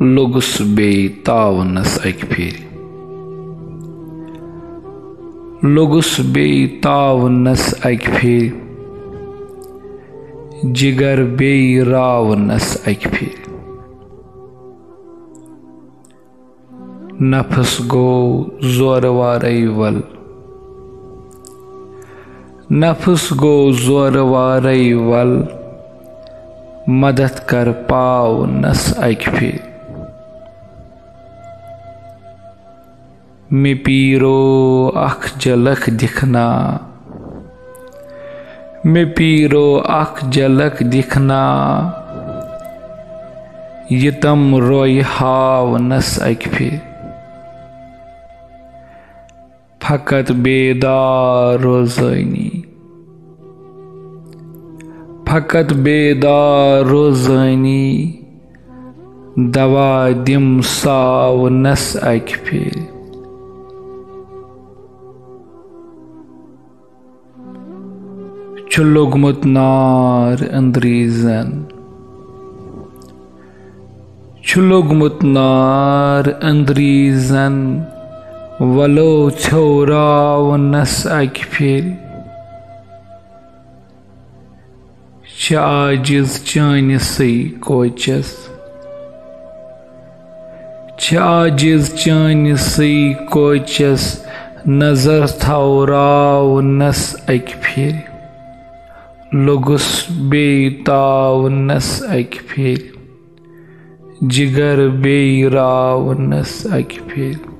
लोगुस बे तावनस अक फिर लोगुस बे तावनस अक फिर जिगर बे रावनस अक फिर नफस गो जोर वारई वल नफस गो जोर वारई वल मदद कर पाव नस अक फिर मे पीरो अख झलक दिखना मे पीरो अख झलक दिखना यतम रोय हाव नस अक फिर फकत बेदार रोज़ानी फकत बेदार रोज़ानी दवा दिम साव नस अक फिर लोगमुत नार अंदरीजन लोगमुत नार अंदरीजन वलो छोराव नस अक फिर आजिज चानसई कोचस आजिज चानसई कोचस नजर थौराव नस अक फिर लोगुस बे तावनस अक फिर जिगर बे रावनस अक फिर।